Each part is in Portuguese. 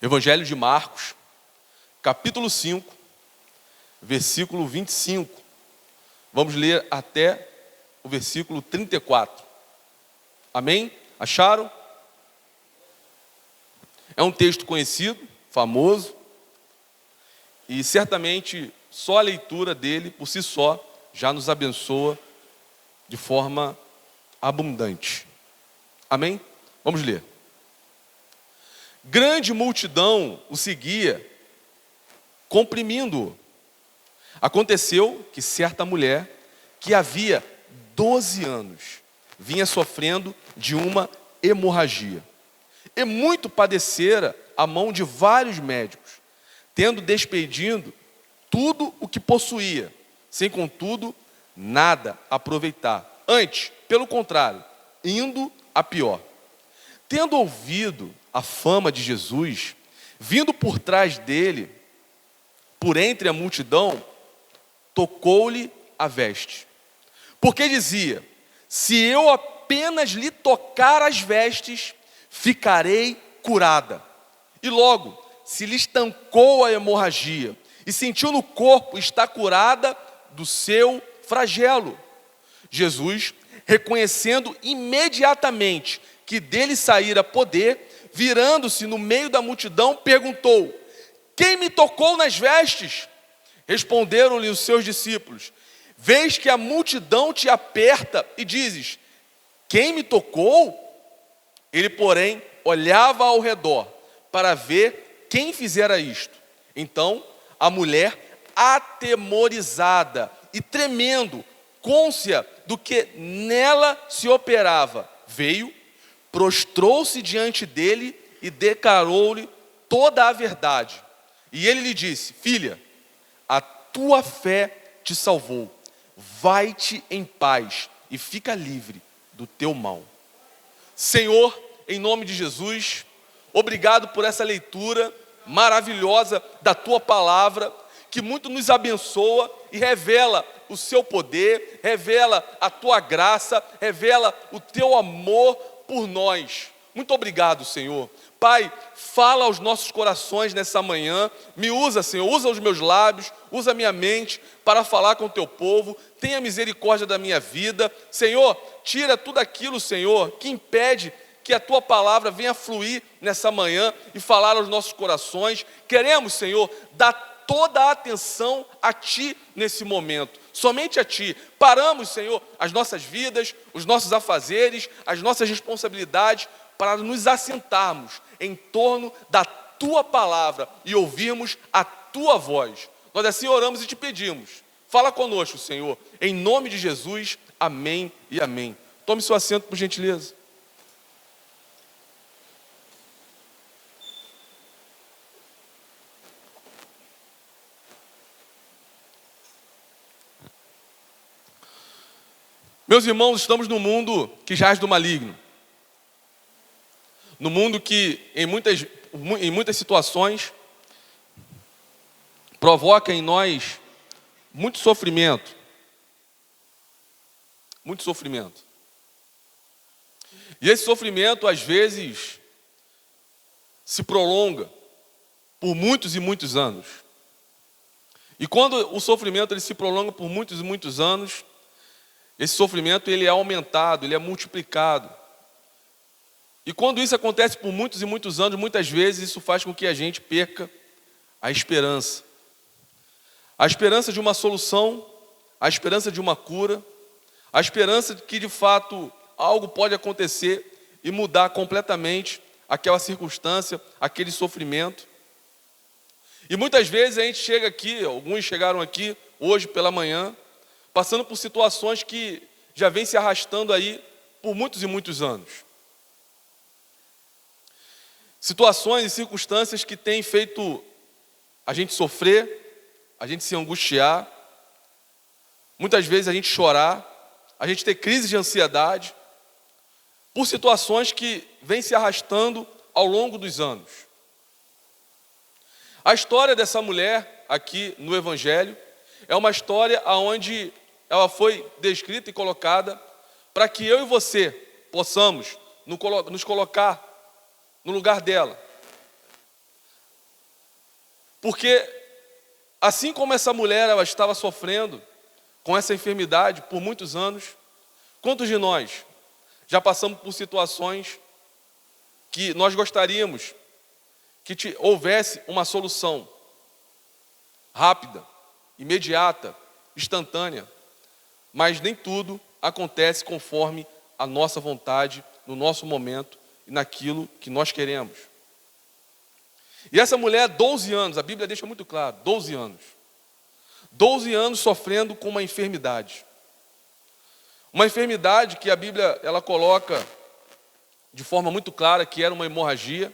Evangelho de Marcos, capítulo 5, versículo 25. Vamos ler até o versículo 34. Amém? Acharam? É um texto conhecido, famoso, e certamente só a leitura dele, por si só, já nos abençoa de forma abundante. Amém? Vamos ler. Grande multidão o seguia, comprimindo-o. Aconteceu que certa mulher, que havia 12 anos, vinha sofrendo de uma hemorragia, e muito padecera à mão de vários médicos, tendo despedido tudo o que possuía, sem contudo nada aproveitar. Antes, pelo contrário, indo a pior. Tendo ouvido a fama de Jesus, vindo por trás dele, por entre a multidão, tocou-lhe a veste. Porque dizia: se eu apenas lhe tocar as vestes, ficarei curada. E logo se lhe estancou a hemorragia, e sentiu no corpo estar curada do seu flagelo. Jesus, reconhecendo imediatamente que dele saíra poder, virando-se no meio da multidão, perguntou: quem me tocou nas vestes? Responderam-lhe os seus discípulos: vês que a multidão te aperta e dizes: quem me tocou? Ele, porém, olhava ao redor para ver quem fizera isto. Então, a mulher, atemorizada e tremendo, cônscia do que nela se operava, veio, prostrou-se diante dele e declarou-lhe toda a verdade. E ele lhe disse: filha, a tua fé te salvou. Vai-te em paz e fica livre do teu mal. Senhor, em nome de Jesus, obrigado por essa leitura maravilhosa da tua palavra, que muito nos abençoa e revela o seu poder, revela a tua graça, revela o teu amor por nós. Muito obrigado, Senhor. Pai, fala aos nossos corações nessa manhã. Me usa, Senhor, usa os meus lábios, usa a minha mente para falar com o teu povo. Tenha misericórdia da minha vida. Senhor, tira tudo aquilo, Senhor, que impede que a tua palavra venha fluir nessa manhã e falar aos nossos corações. Queremos, Senhor, dar toda a atenção a Ti nesse momento, somente a Ti. Paramos, Senhor, as nossas vidas, os nossos afazeres, as nossas responsabilidades, para nos assentarmos em torno da Tua palavra e ouvirmos a Tua voz. Nós assim oramos e te pedimos. Fala conosco, Senhor, em nome de Jesus, amém e amém. Tome seu assento, por gentileza. Meus irmãos, estamos num mundo que jaz do maligno. No mundo que, em muitas situações, provoca em nós muito sofrimento. Muito sofrimento. E esse sofrimento, às vezes, se prolonga por muitos e muitos anos. E quando o sofrimento ele se prolonga por muitos e muitos anos, esse sofrimento ele é aumentado, ele é multiplicado. E quando isso acontece por muitos e muitos anos, muitas vezes isso faz com que a gente perca a esperança. A esperança de uma solução, a esperança de uma cura, a esperança de que de fato algo pode acontecer e mudar completamente aquela circunstância, aquele sofrimento. E muitas vezes a gente chega aqui, alguns chegaram aqui hoje pela manhã, passando por situações que já vêm se arrastando aí por muitos e muitos anos. Situações e circunstâncias que têm feito a gente sofrer, a gente se angustiar, muitas vezes a gente chorar, a gente ter crises de ansiedade, por situações que vêm se arrastando ao longo dos anos. A história dessa mulher aqui no Evangelho é uma história onde ela foi descrita e colocada para que eu e você possamos nos colocar no lugar dela. Porque assim como essa mulher ela estava sofrendo com essa enfermidade por muitos anos, quantos de nós já passamos por situações que nós gostaríamos que houvesse uma solução rápida, imediata, instantânea, mas nem tudo acontece conforme a nossa vontade, no nosso momento e naquilo que nós queremos. E essa mulher, 12 anos, a Bíblia deixa muito claro, 12 anos. 12 anos sofrendo com uma enfermidade. Uma enfermidade que a Bíblia ela coloca de forma muito clara que era uma hemorragia.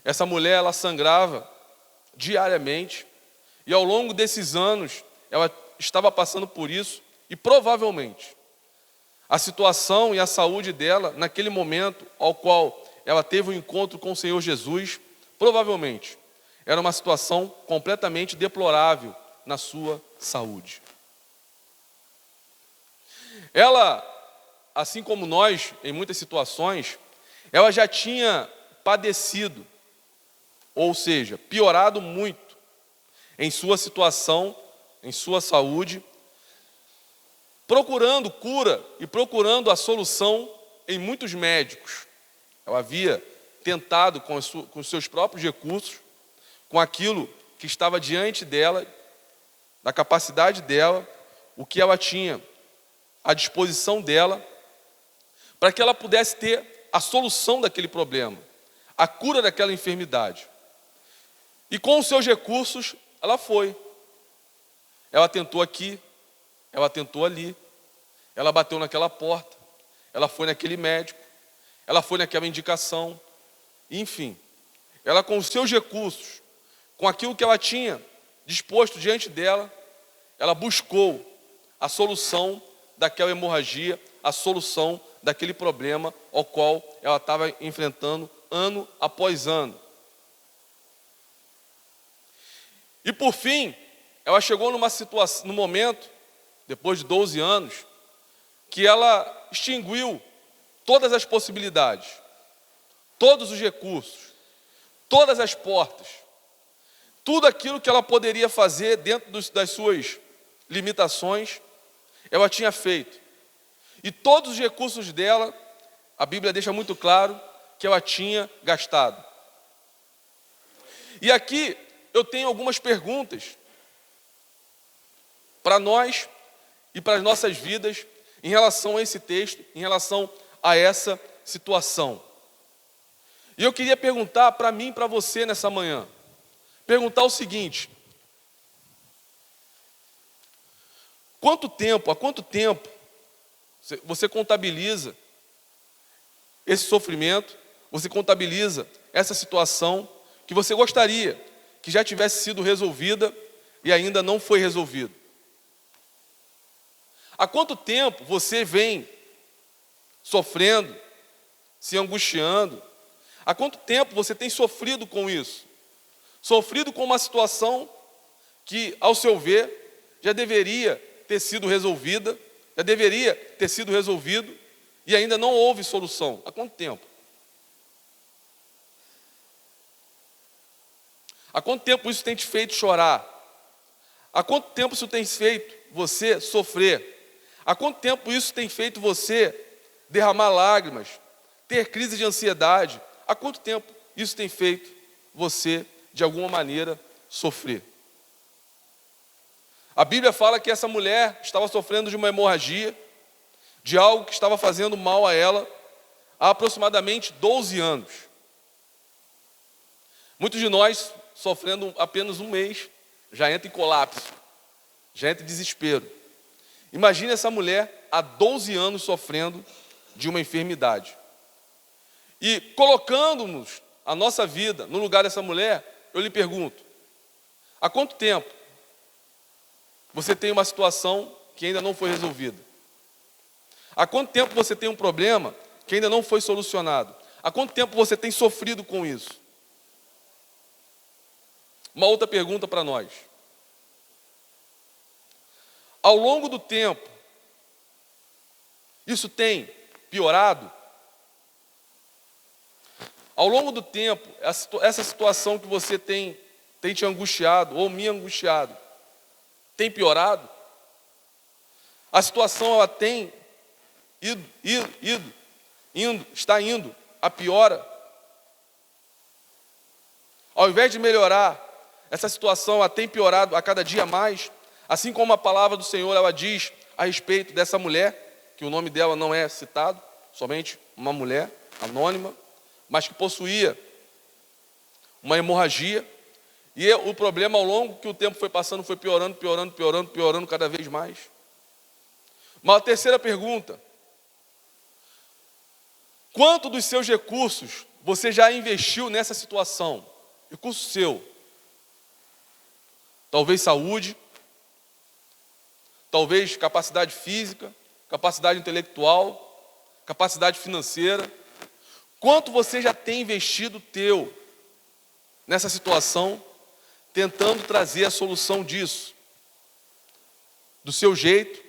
Essa mulher ela sangrava diariamente e ao longo desses anos ela estava passando por isso e provavelmente a situação e a saúde dela naquele momento ao qual ela teve um encontro com o Senhor Jesus, provavelmente era uma situação completamente deplorável na sua saúde. Ela, assim como nós, em muitas situações, ela já tinha padecido, ou seja, piorado muito em sua situação, em sua saúde, procurando cura e procurando a solução em muitos médicos. Ela havia tentado com os seus próprios recursos, com aquilo que estava diante dela, da capacidade dela, o que ela tinha à disposição dela, para que ela pudesse ter a solução daquele problema, a cura daquela enfermidade. E com os seus recursos, ela foi. Ela tentou aqui, ela tentou ali, ela bateu naquela porta, ela foi naquele médico, ela foi naquela indicação, enfim. Ela com os seus recursos, com aquilo que ela tinha disposto diante dela, ela buscou a solução daquela hemorragia, a solução daquele problema ao qual ela estava enfrentando ano após ano. E por fim, ela chegou numa situação, num momento, depois de 12 anos, que ela extinguiu todas as possibilidades, todos os recursos, todas as portas, tudo aquilo que ela poderia fazer dentro das suas limitações, ela tinha feito. E todos os recursos dela, a Bíblia deixa muito claro que ela tinha gastado. E aqui eu tenho algumas perguntas para nós e para as nossas vidas em relação a esse texto, em relação a essa situação. E eu queria perguntar para mim e para você nessa manhã, perguntar o seguinte: há quanto tempo você contabiliza esse sofrimento, você contabiliza essa situação que você gostaria que já tivesse sido resolvida e ainda não foi resolvido? Há quanto tempo você vem sofrendo, se angustiando? Há quanto tempo você tem sofrido com isso? Sofrido com uma situação que, ao seu ver, já deveria ter sido resolvida, já deveria ter sido resolvido e ainda não houve solução. Há quanto tempo? Há quanto tempo isso tem te feito chorar? Há quanto tempo isso tem feito você sofrer? Há quanto tempo isso tem feito você derramar lágrimas, ter crise de ansiedade? Há quanto tempo isso tem feito você, de alguma maneira, sofrer? A Bíblia fala que essa mulher estava sofrendo de uma hemorragia, de algo que estava fazendo mal a ela há aproximadamente 12 anos. Muitos de nós, sofrendo apenas um mês, já entra em colapso, já entra em desespero. Imagine essa mulher há 12 anos sofrendo de uma enfermidade. E colocando-nos a nossa vida no lugar dessa mulher, eu lhe pergunto: há quanto tempo você tem uma situação que ainda não foi resolvida? Há quanto tempo você tem um problema que ainda não foi solucionado? Há quanto tempo você tem sofrido com isso? Uma outra pergunta para nós. Ao longo do tempo, isso tem piorado? Ao longo do tempo, essa situação que você tem tem te angustiado ou me angustiado? Tem piorado? A situação ela tem está indo a piora? Ao invés de melhorar, essa situação ela tem piorado a cada dia mais, assim como a palavra do Senhor ela diz a respeito dessa mulher, que o nome dela não é citado, somente uma mulher anônima, mas que possuía uma hemorragia, e o problema ao longo que o tempo foi passando foi piorando cada vez mais. Uma terceira pergunta: quanto dos seus recursos você já investiu nessa situação? Recurso seu. Talvez saúde, talvez capacidade física, capacidade intelectual, capacidade financeira. Quanto você já tem investido teu nessa situação, tentando trazer a solução disso, do seu jeito,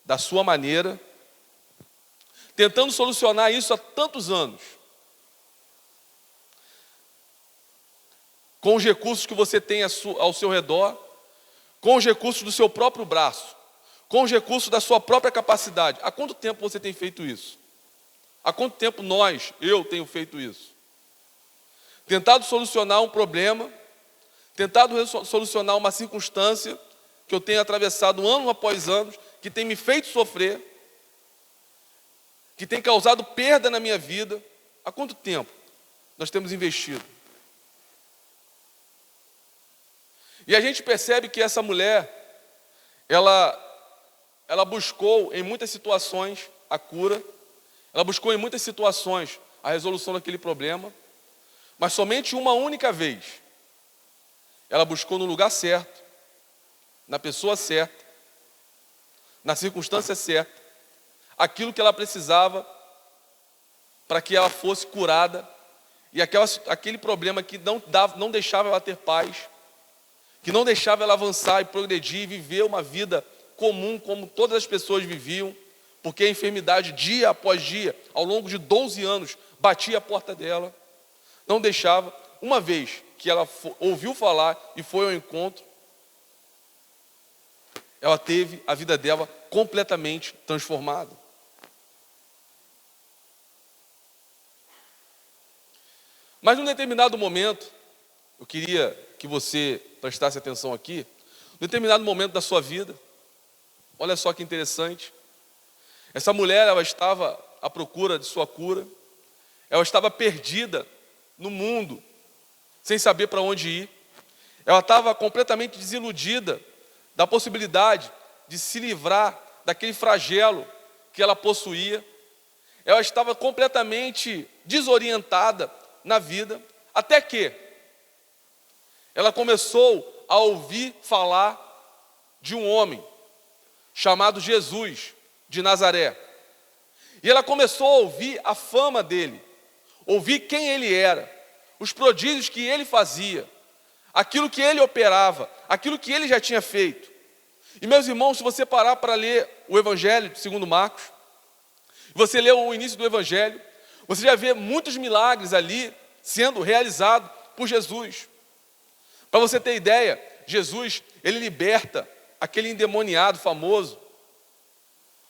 da sua maneira, tentando solucionar isso há tantos anos, com os recursos que você tem ao seu redor, com os recursos do seu próprio braço, com os recursos da sua própria capacidade. Há quanto tempo você tem feito isso? Há quanto tempo eu tenho feito isso? Tentado solucionar um problema, tentado solucionar uma circunstância que eu tenho atravessado ano após ano, que tem me feito sofrer, que tem causado perda na minha vida. Há quanto tempo nós temos investido? E a gente percebe que essa mulher, ela buscou em muitas situações a cura, ela buscou em muitas situações a resolução daquele problema, mas somente uma única vez, ela buscou no lugar certo, na pessoa certa, na circunstância certa, aquilo que ela precisava para que ela fosse curada, e aquele problema que não deixava ela ter paz, que não deixava ela avançar e progredir e viver uma vida comum como todas as pessoas viviam, porque a enfermidade dia após dia, ao longo de 12 anos, batia a porta dela, não deixava. Uma vez que ela ouviu falar e foi ao encontro, ela teve a vida dela completamente transformada. Mas num determinado momento, eu queria que você prestasse atenção aqui, num determinado momento da sua vida, olha só que interessante, essa mulher, ela estava à procura de sua cura, ela estava perdida no mundo, sem saber para onde ir, ela estava completamente desiludida da possibilidade de se livrar daquele flagelo que ela possuía, ela estava completamente desorientada na vida, até que ela começou a ouvir falar de um homem chamado Jesus de Nazaré. E ela começou a ouvir a fama dele, ouvir quem ele era, os prodígios que ele fazia, aquilo que ele operava, aquilo que ele já tinha feito. E meus irmãos, se você parar para ler o Evangelho segundo Marcos, você lê o início do Evangelho, você já vê muitos milagres ali sendo realizados por Jesus. Para você ter ideia, Jesus, ele liberta aquele endemoniado famoso,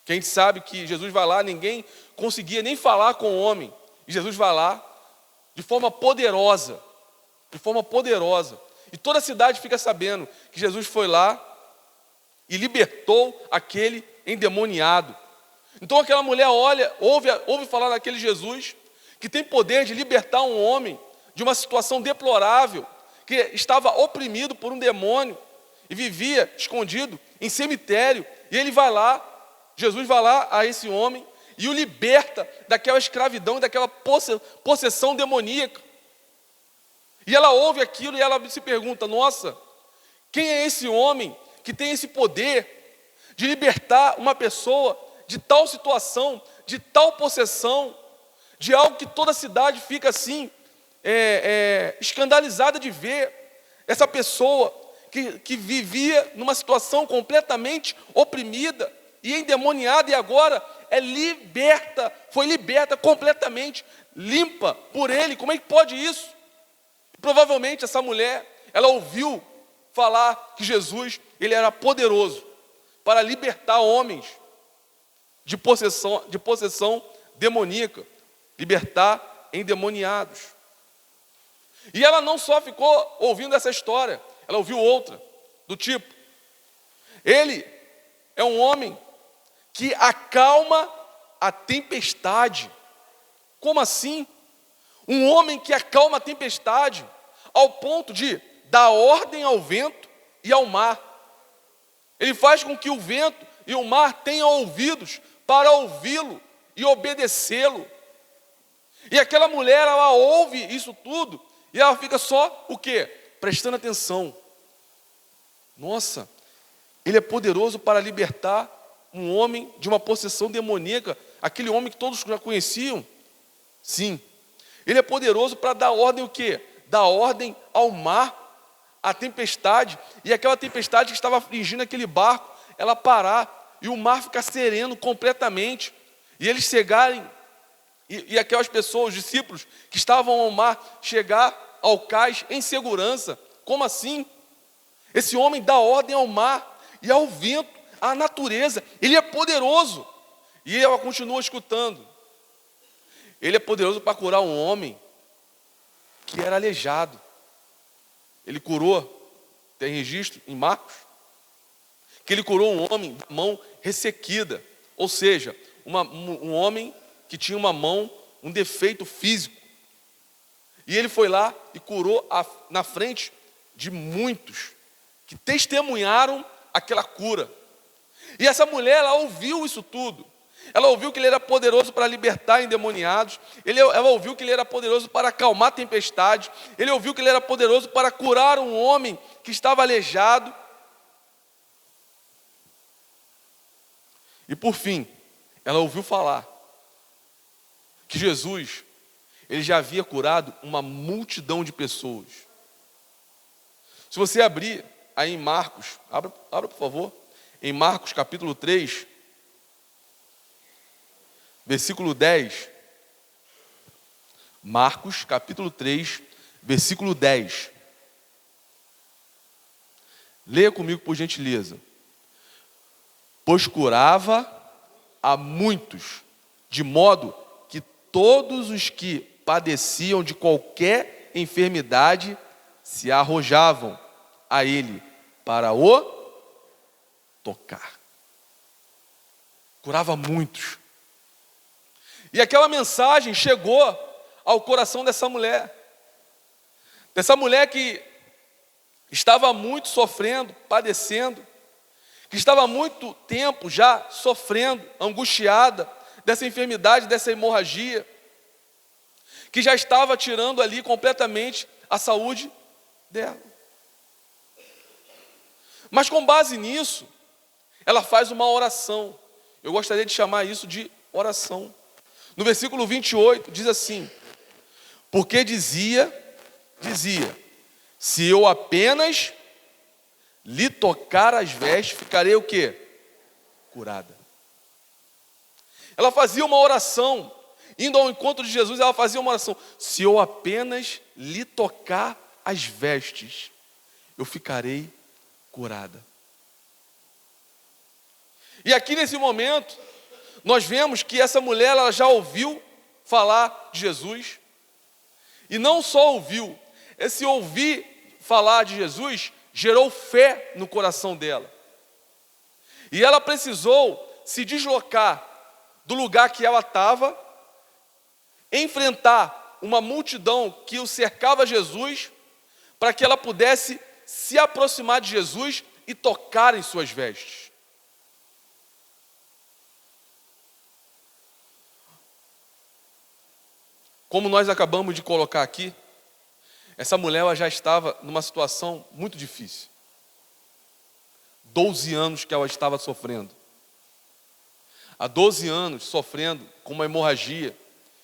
que a gente sabe que Jesus vai lá, ninguém conseguia nem falar com o homem, e Jesus vai lá de forma poderosa, e toda a cidade fica sabendo que Jesus foi lá e libertou aquele endemoniado. Então aquela mulher ouve falar daquele Jesus, que tem poder de libertar um homem de uma situação deplorável, que estava oprimido por um demônio, e vivia escondido em cemitério, e ele vai lá, Jesus vai lá a esse homem, e o liberta daquela escravidão, daquela possessão demoníaca. E ela ouve aquilo e ela se pergunta: nossa, quem é esse homem que tem esse poder de libertar uma pessoa de tal situação, de tal possessão, de algo que toda a cidade fica assim, escandalizada de ver? Essa pessoa que vivia numa situação completamente oprimida e endemoniada, e agora foi liberta completamente, limpa por ele. Como é que pode isso? Provavelmente essa mulher, ela ouviu falar que Jesus, ele era poderoso para libertar homens de possessão demoníaca, libertar endemoniados. E ela não só ficou ouvindo essa história, ela ouviu outra, do tipo: ele é um homem que acalma a tempestade. Como assim? Um homem que acalma a tempestade ao ponto de dar ordem ao vento e ao mar. Ele faz com que o vento e o mar tenham ouvidos para ouvi-lo e obedecê-lo. E aquela mulher, ela ouve isso tudo e ela fica só o quê? Prestando atenção. Nossa, ele é poderoso para libertar um homem de uma possessão demoníaca, aquele homem que todos já conheciam. Sim, ele é poderoso para dar ordem o quê? Dar ordem ao mar, à tempestade, e aquela tempestade que estava afligindo aquele barco, ela parar, e o mar ficar sereno completamente, e eles chegarem, e aquelas pessoas, os discípulos que estavam ao mar, chegar ao cais em segurança. Como assim? Esse homem dá ordem ao mar e ao vento, à natureza. Ele é poderoso. E ela continua escutando. Ele é poderoso para curar um homem que era aleijado. Ele curou, tem registro em Marcos, que ele curou um homem da mão ressequida. Ou seja, um homem que tinha uma mão, um defeito físico. E ele foi lá e curou na frente de muitos que testemunharam aquela cura. E essa mulher, ela ouviu isso tudo. Ela ouviu que ele era poderoso para libertar endemoniados. Ela ouviu que ele era poderoso para acalmar a tempestade. Ele ouviu que ele era poderoso para curar um homem que estava aleijado. E por fim, ela ouviu falar que Jesus, ele já havia curado uma multidão de pessoas. Se você abrir aí em Marcos, abra por favor, em Marcos capítulo 3, versículo 10. Marcos capítulo 3, versículo 10. Leia comigo por gentileza. Pois curava a muitos, de modo que todos os que padeciam de qualquer enfermidade se arrojavam a ele para o tocar. Curava muitos. E aquela mensagem chegou ao coração dessa mulher que estava muito sofrendo, padecendo, que estava há muito tempo já sofrendo, angustiada dessa enfermidade, dessa hemorragia, que já estava tirando ali completamente a saúde dela. Mas com base nisso, ela faz uma oração. Eu gostaria de chamar isso de oração. No versículo 28 diz assim: porque dizia, se eu apenas lhe tocar as vestes, ficarei o quê? Curada. Ela fazia uma oração, indo ao encontro de Jesus, ela fazia uma oração: se eu apenas lhe tocar as vestes, eu ficarei curada. E aqui nesse momento, nós vemos que essa mulher, ela já ouviu falar de Jesus, e não só ouviu, esse ouvir falar de Jesus gerou fé no coração dela. E ela precisou se deslocar do lugar que ela estava, enfrentar uma multidão que o cercava Jesus, para que ela pudesse se aproximar de Jesus e tocar em suas vestes. Como nós acabamos de colocar aqui, essa mulher ela já estava numa situação muito difícil. 12 anos que ela estava sofrendo. Há 12 anos sofrendo com uma hemorragia.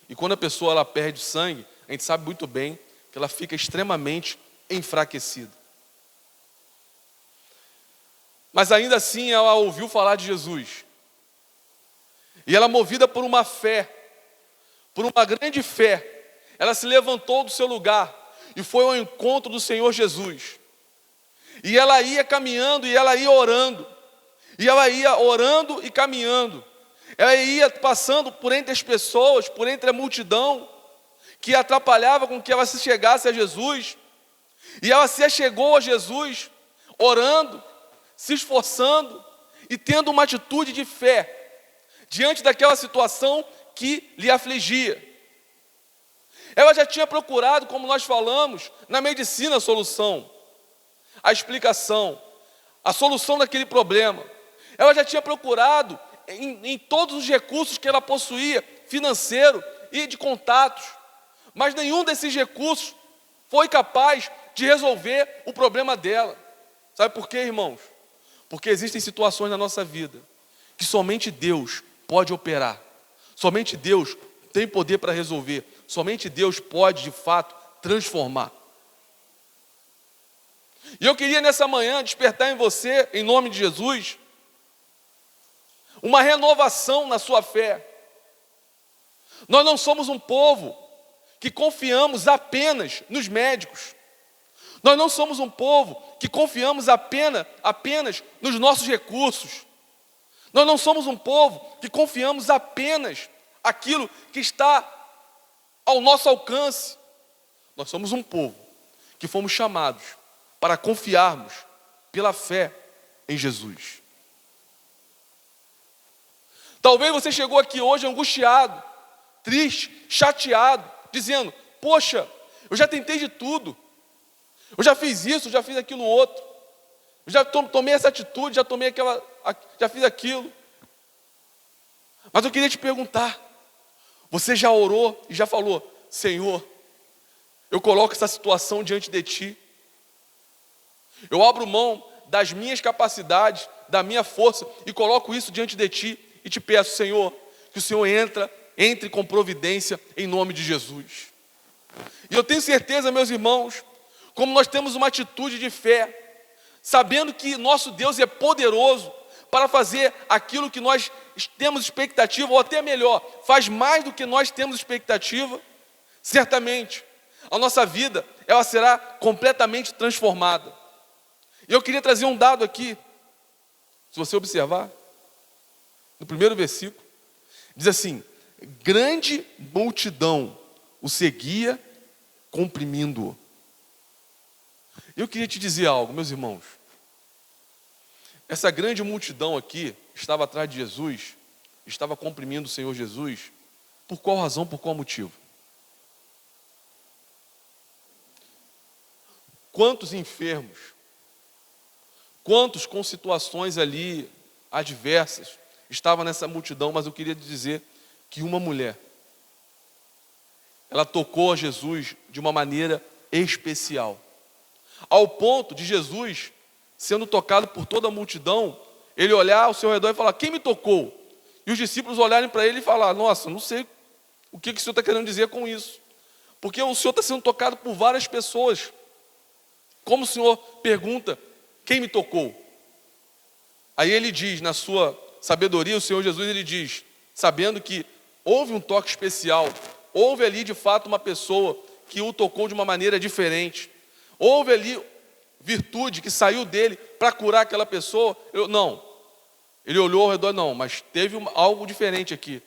E quando a pessoa ela perde sangue, a gente sabe muito bem que ela fica extremamente enfraquecida. Mas ainda assim ela ouviu falar de Jesus. E ela, movida por uma fé, por uma grande fé, ela se levantou do seu lugar e foi ao encontro do Senhor Jesus. E ela ia caminhando e ela ia orando. E ela ia orando e caminhando. Ela ia passando por entre as pessoas, por entre a multidão, que atrapalhava com que ela se chegasse a Jesus. E ela se achegou a Jesus, orando, se esforçando e tendo uma atitude de fé, diante daquela situação que lhe afligia. Ela já tinha procurado, como nós falamos, na medicina a solução, a explicação, a solução daquele problema. Ela já tinha procurado em todos os recursos que ela possuía, financeiro e de contatos, mas nenhum desses recursos foi capaz de resolver o problema dela. Sabe por quê, irmãos? Porque existem situações na nossa vida que somente Deus pode operar, somente Deus tem poder para resolver, somente Deus pode, de fato, transformar. E eu queria nessa manhã despertar em você, em nome de Jesus, uma renovação na sua fé. Nós não somos um povo que confiamos apenas nos médicos. Nós não somos um povo que confiamos apenas nos nossos recursos. Nós não somos um povo que confiamos apenas aquilo que está ao nosso alcance. Nós somos um povo que fomos chamados para confiarmos pela fé em Jesus. Talvez você chegou aqui hoje angustiado, triste, chateado, dizendo: poxa, eu já tentei de tudo. Eu já fiz isso, já fiz aquilo outro. Eu já tomei essa atitude, já fiz aquilo. Mas eu queria te perguntar, você já orou e já falou: Senhor, eu coloco essa situação diante de Ti. Eu abro mão das minhas capacidades, da minha força e coloco isso diante de Ti. E te peço, Senhor, que o Senhor entre com providência em nome de Jesus. E eu tenho certeza, meus irmãos, como nós temos uma atitude de fé, sabendo que nosso Deus é poderoso para fazer aquilo que nós temos expectativa, ou até melhor, faz mais do que nós temos expectativa, certamente a nossa vida ela será completamente transformada. E eu queria trazer um dado aqui, se você observar, no primeiro versículo, diz assim: grande multidão o seguia, comprimindo-o. Eu queria te dizer algo, meus irmãos. Essa grande multidão aqui estava atrás de Jesus, estava comprimindo o Senhor Jesus, por qual razão, por qual motivo? Quantos enfermos, quantos com situações ali adversas, estava nessa multidão, mas eu queria dizer que uma mulher, ela tocou a Jesus de uma maneira especial, ao ponto de Jesus, sendo tocado por toda a multidão, ele olhar ao seu redor e falar: quem me tocou? E os discípulos olharem para ele e falar: nossa, não sei o que o Senhor está querendo dizer com isso, porque o Senhor está sendo tocado por várias pessoas. Como o Senhor pergunta: quem me tocou? Aí ele diz, na sua sabedoria, o Senhor Jesus, ele diz, sabendo que houve um toque especial, houve ali de fato uma pessoa que o tocou de uma maneira diferente, houve ali virtude que saiu dele para curar aquela pessoa. Ele olhou ao redor, não, mas teve algo diferente aqui.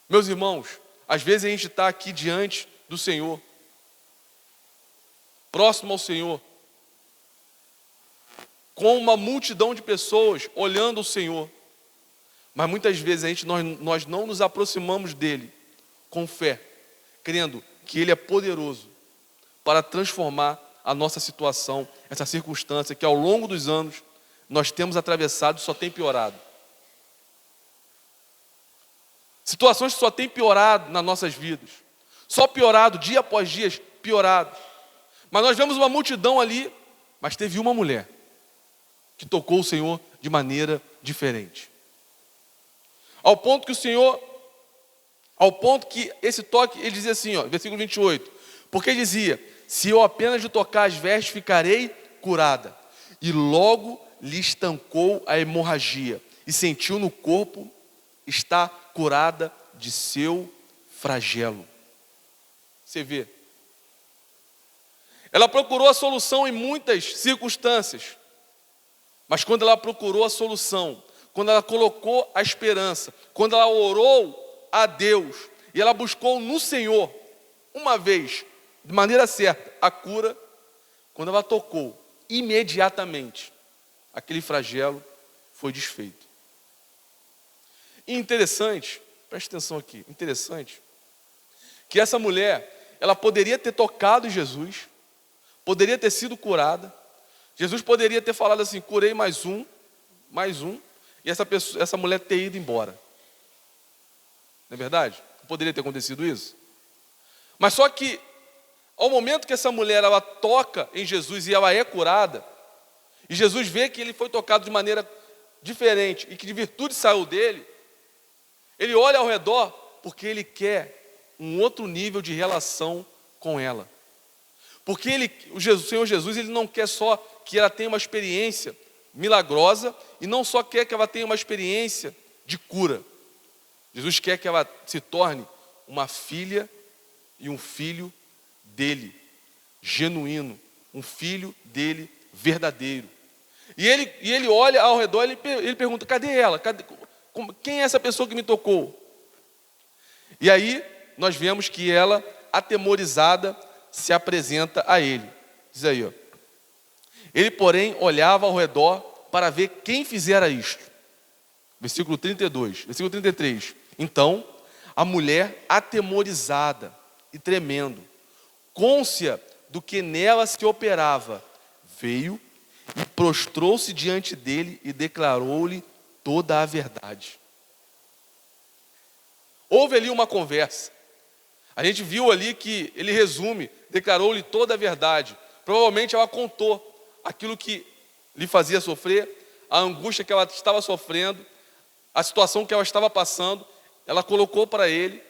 Meus irmãos, às vezes a gente está aqui diante do Senhor, próximo ao Senhor, com uma multidão de pessoas olhando o Senhor, mas muitas vezes nós não nos aproximamos dele com fé, crendo que ele é poderoso para transformar a nossa situação, essa circunstância que ao longo dos anos nós temos atravessado e só tem piorado. Situações que só têm piorado nas nossas vidas, só piorado, dia após dia, piorado. Mas nós vemos uma multidão ali, mas teve uma mulher que tocou o Senhor de maneira diferente. Ao ponto que esse toque, ele dizia assim, versículo 28, porque dizia: se eu apenas lhe tocar as vestes, ficarei curada. E logo lhe estancou a hemorragia, e sentiu no corpo estar curada de seu flagelo. Você vê, Ela procurou a solução em muitas circunstâncias, mas quando ela procurou a solução, quando ela colocou a esperança, quando ela orou a Deus e ela buscou no Senhor, uma vez, de maneira certa, a cura, quando ela tocou, imediatamente, aquele flagelo foi desfeito. E interessante, preste atenção aqui, interessante, que essa mulher, ela poderia ter tocado em Jesus, poderia ter sido curada, Jesus poderia ter falado assim, curei mais um, e essa mulher ter ido embora. Não é verdade? Poderia ter acontecido isso? Mas só que, ao momento que essa mulher, ela toca em Jesus e ela é curada, e Jesus vê que ele foi tocado de maneira diferente, e que de virtude saiu dele, ele olha ao redor, porque ele quer um outro nível de relação com ela. Porque o Senhor Jesus, ele não quer só que ela tenha uma experiência milagrosa, e não só quer que ela tenha uma experiência de cura. Jesus quer que ela se torne uma filha e um filho dele, genuíno, um filho dele verdadeiro. E ele olha ao redor, ele pergunta, cadê ela? Quem é essa pessoa que me tocou? E aí nós vemos que ela, atemorizada, se apresenta a ele. Diz aí, ó. Ele, porém, olhava ao redor para ver quem fizera isto. Versículo 32, versículo 33. Então, a mulher, atemorizada e tremendo, cônscia do que nela se operava, veio e prostrou-se diante dele e declarou-lhe toda a verdade. Houve ali uma conversa. A gente viu ali que ele resume, declarou-lhe toda a verdade. Provavelmente ela contou aquilo que lhe fazia sofrer, a angústia que ela estava sofrendo, a situação que ela estava passando, ela colocou para ele,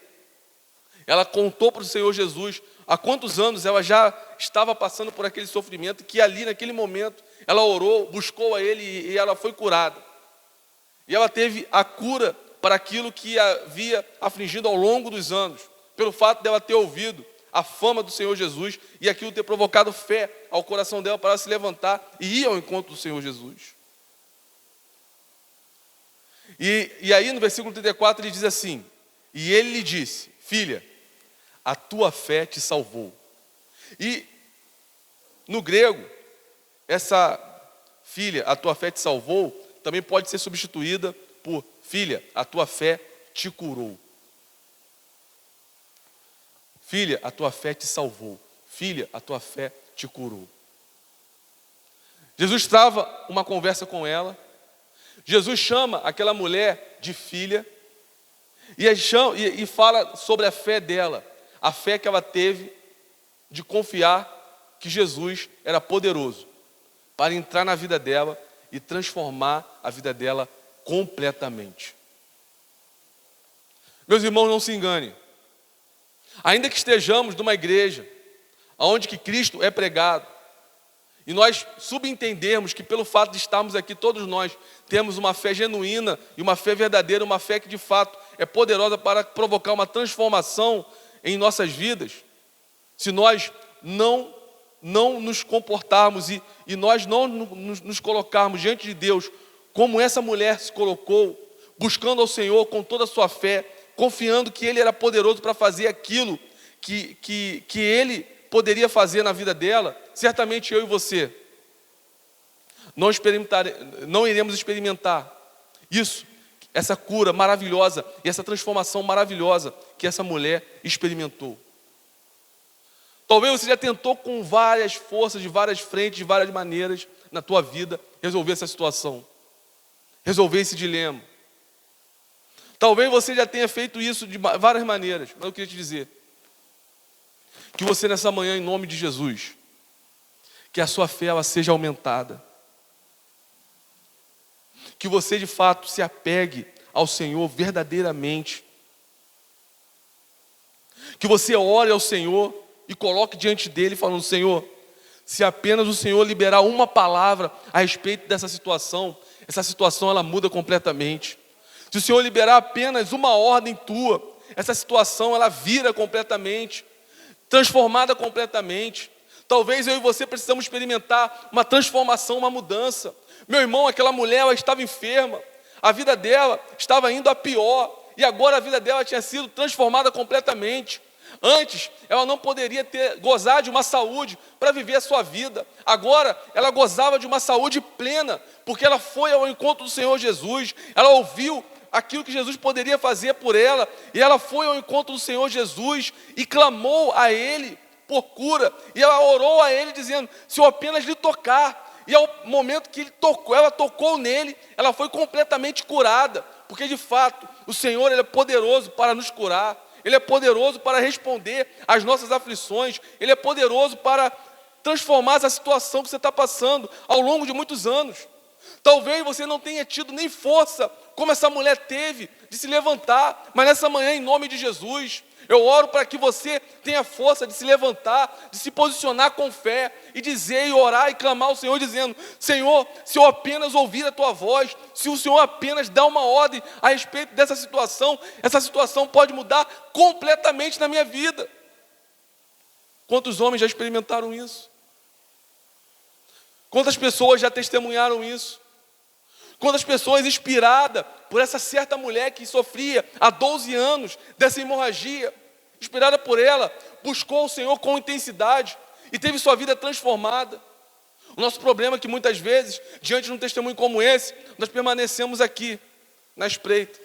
ela contou para o Senhor Jesus há quantos anos ela já estava passando por aquele sofrimento, que ali naquele momento ela orou, buscou a ele e ela foi curada. E ela teve a cura para aquilo que havia afligido ao longo dos anos, pelo fato dela ter ouvido a fama do Senhor Jesus e aquilo ter provocado fé ao coração dela para ela se levantar e ir ao encontro do Senhor Jesus. E aí no versículo 34 ele diz assim, e ele lhe disse, filha, a tua fé te salvou. E no grego, essa filha, a tua fé te salvou, também pode ser substituída por filha, a tua fé te curou. Filha, a tua fé te salvou. Filha, a tua fé te curou. Jesus trava uma conversa com ela. Jesus chama aquela mulher de filha e fala sobre a fé dela. A fé que ela teve de confiar que Jesus era poderoso para entrar na vida dela e transformar a vida dela completamente. Meus irmãos, não se enganem. Ainda que estejamos numa igreja onde que Cristo é pregado, e nós subentendermos que pelo fato de estarmos aqui, todos nós temos uma fé genuína e uma fé verdadeira, uma fé que de fato é poderosa para provocar uma transformação em nossas vidas, se nós não nos comportarmos e nós não nos colocarmos diante de Deus como essa mulher se colocou, buscando ao Senhor com toda a sua fé, confiando que Ele era poderoso para fazer aquilo que Ele poderia fazer na vida dela, certamente eu e você não iremos experimentar isso, essa cura maravilhosa e essa transformação maravilhosa que essa mulher experimentou. Talvez você já tentou com várias forças, de várias frentes, de várias maneiras na tua vida resolver essa situação, resolver esse dilema. Talvez você já tenha feito isso de várias maneiras, mas eu queria te dizer que você nessa manhã, em nome de Jesus, que a sua fé ela seja aumentada, que você de fato se apegue ao Senhor verdadeiramente, que você ore ao Senhor e coloque diante dele falando, Senhor, se apenas o Senhor liberar uma palavra a respeito dessa situação, essa situação ela muda completamente. Se o Senhor liberar apenas uma ordem tua, essa situação ela vira completamente, transformada completamente. Talvez eu e você precisamos experimentar uma transformação, uma mudança. Meu irmão, aquela mulher, ela estava enferma, a vida dela estava indo a pior, e agora a vida dela tinha sido transformada completamente. Antes, ela não poderia gozar de uma saúde para viver a sua vida. Agora, ela gozava de uma saúde plena, porque ela foi ao encontro do Senhor Jesus, ela ouviu aquilo que Jesus poderia fazer por ela, e ela foi ao encontro do Senhor Jesus e clamou a Ele por cura, e ela orou a Ele dizendo: se eu apenas lhe tocar. E ao momento que ela tocou nele, ela foi completamente curada, porque de fato o Senhor, Ele é poderoso para nos curar, Ele é poderoso para responder às nossas aflições, Ele é poderoso para transformar essa situação que você está passando ao longo de muitos anos. Talvez você não tenha tido nem força, como essa mulher teve, de se levantar, mas nessa manhã, em nome de Jesus, eu oro para que você tenha força de se levantar, de se posicionar com fé, e dizer, e orar, e clamar ao Senhor, dizendo: Senhor, se eu apenas ouvir a Tua voz, se o Senhor apenas dá uma ordem a respeito dessa situação, essa situação pode mudar completamente na minha vida. Quantos homens já experimentaram isso? Quantas pessoas já testemunharam isso? Quantas pessoas inspiradas por essa certa mulher que sofria há 12 anos dessa hemorragia, inspirada por ela, buscou o Senhor com intensidade e teve sua vida transformada. O nosso problema é que muitas vezes, diante de um testemunho como esse, nós permanecemos aqui, na espreita,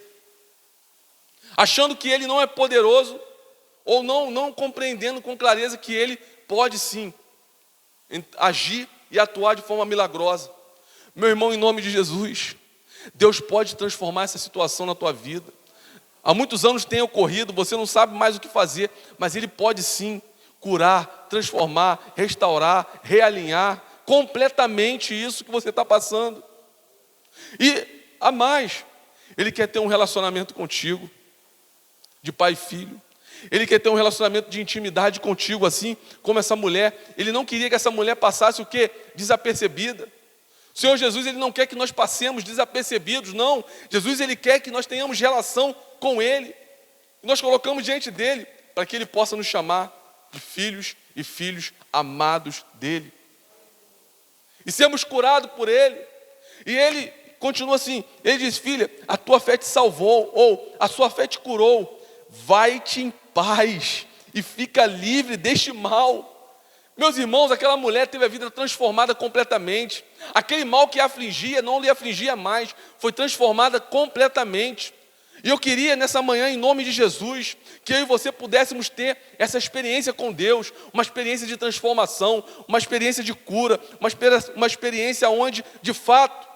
achando que Ele não é poderoso, ou não compreendendo com clareza que Ele pode sim agir e atuar de forma milagrosa. Meu irmão, em nome de Jesus, Deus pode transformar essa situação na tua vida. Há muitos anos tem ocorrido, você não sabe mais o que fazer, mas Ele pode sim curar, transformar, restaurar, realinhar completamente isso que você está passando. E a mais, Ele quer ter um relacionamento contigo, de pai e filho. Ele quer ter um relacionamento de intimidade contigo, assim como essa mulher. Ele não queria que essa mulher passasse o quê? Desapercebida. O Senhor Jesus, Ele não quer que nós passemos desapercebidos, não. Jesus, Ele quer que nós tenhamos relação com Ele. E nós colocamos diante dEle, para que Ele possa nos chamar de filhos e filhos amados dEle. E sermos curados por Ele. E Ele continua assim, Ele diz: filha, a tua fé te salvou, ou a sua fé te curou. Vai-te em paz e fica livre deste mal. Meus irmãos, aquela mulher teve a vida transformada completamente. Aquele mal que a afligia, não lhe afligia mais, foi transformada completamente. E eu queria nessa manhã, em nome de Jesus, que eu e você pudéssemos ter essa experiência com Deus, uma experiência de transformação, uma experiência de cura, uma experiência onde, de fato,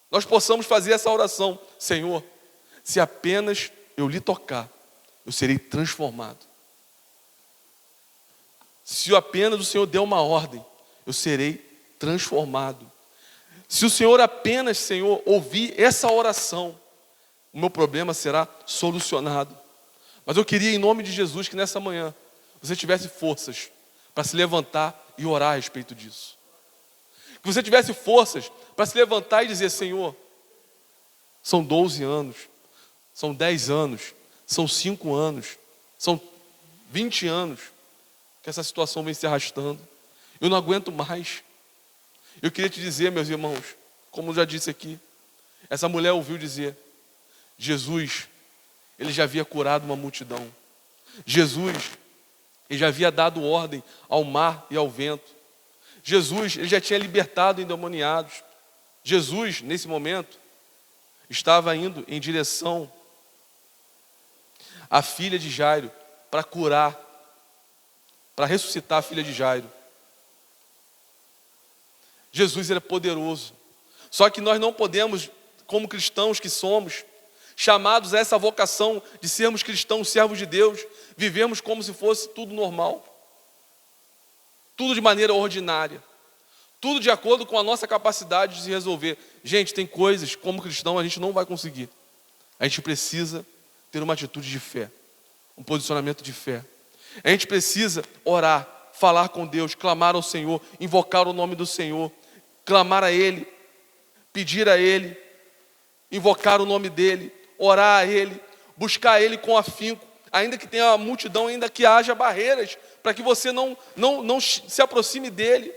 nós possamos fazer essa oração: Senhor, se apenas eu lhe tocar, eu serei transformado. Se apenas o Senhor der uma ordem, eu serei transformado. Se o Senhor apenas, Senhor, ouvir essa oração, o meu problema será solucionado. Mas eu queria, em nome de Jesus, que nessa manhã você tivesse forças para se levantar e orar a respeito disso. Que você tivesse forças para se levantar e dizer: Senhor, são 12 anos, são 10 anos, são 5 anos, são 20 anos que essa situação vem se arrastando. Eu não aguento mais. Eu queria te dizer, meus irmãos, como eu já disse aqui, essa mulher ouviu dizer: Jesus, Ele já havia curado uma multidão. Jesus, Ele já havia dado ordem ao mar e ao vento. Jesus, Ele já tinha libertado endemoniados. Jesus, nesse momento, estava indo em direção à filha de Jairo para curar, para ressuscitar a filha de Jairo. Jesus era poderoso. Só que nós não podemos, como cristãos que somos, chamados a essa vocação de sermos cristãos, servos de Deus, vivemos como se fosse tudo normal. Tudo de maneira ordinária. Tudo de acordo com a nossa capacidade de se resolver. Gente, tem coisas, como cristão, a gente não vai conseguir. A gente precisa ter uma atitude de fé, um posicionamento de fé. A gente precisa orar, falar com Deus, clamar ao Senhor, invocar o nome do Senhor, clamar a Ele, pedir a Ele, invocar o nome dEle, orar a Ele, buscar Ele com afinco, ainda que tenha uma multidão, ainda que haja barreiras para que você não se aproxime dele.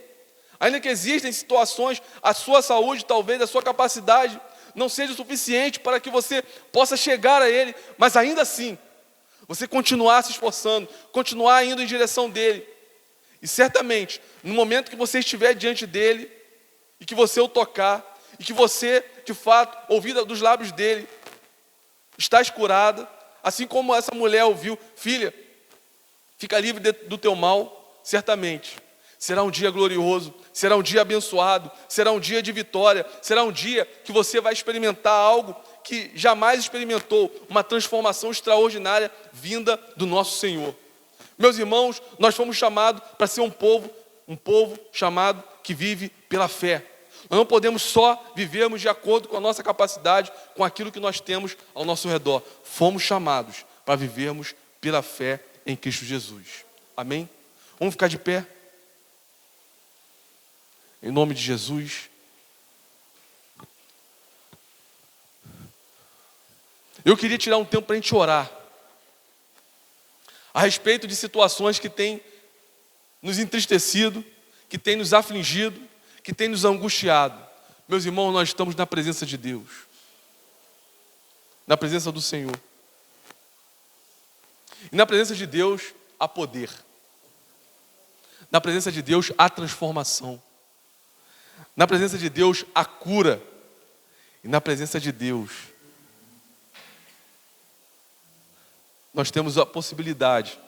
Ainda que existem situações, a sua saúde, talvez a sua capacidade não seja suficiente para que você possa chegar a ele, mas ainda assim, você continuar se esforçando, continuar indo em direção dele. E certamente, no momento que você estiver diante dele, e que você o tocar, e que você, de fato, ouvir dos lábios dele, estás curada, assim como essa mulher ouviu, filha, fica livre do teu mal, certamente. Será um dia glorioso, será um dia abençoado, será um dia de vitória, será um dia que você vai experimentar algo que jamais experimentou, uma transformação extraordinária vinda do nosso Senhor. Meus irmãos, nós fomos chamados para ser um povo chamado que vive pela fé. Nós não podemos só vivermos de acordo com a nossa capacidade, com aquilo que nós temos ao nosso redor. Fomos chamados para vivermos pela fé em Cristo Jesus. Amém? Vamos ficar de pé? Em nome de Jesus. Eu queria tirar um tempo para a gente orar a respeito de situações que têm nos entristecido, que têm nos afligido, que têm nos angustiado. Meus irmãos, nós estamos na presença de Deus, na presença do Senhor. E na presença de Deus há poder. Na presença de Deus há transformação. Na presença de Deus há cura. E na presença de Deus nós temos a possibilidade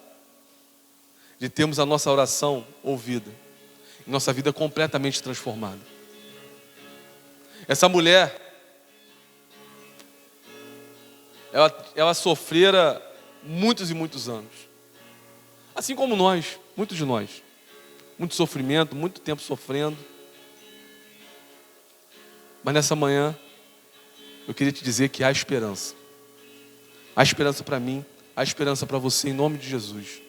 de termos a nossa oração ouvida, e nossa vida completamente transformada. Essa mulher, ela sofrera muitos e muitos anos, assim como nós, muitos de nós, muito sofrimento, muito tempo sofrendo. Mas nessa manhã eu queria te dizer que há esperança para mim, há esperança para você, em nome de Jesus.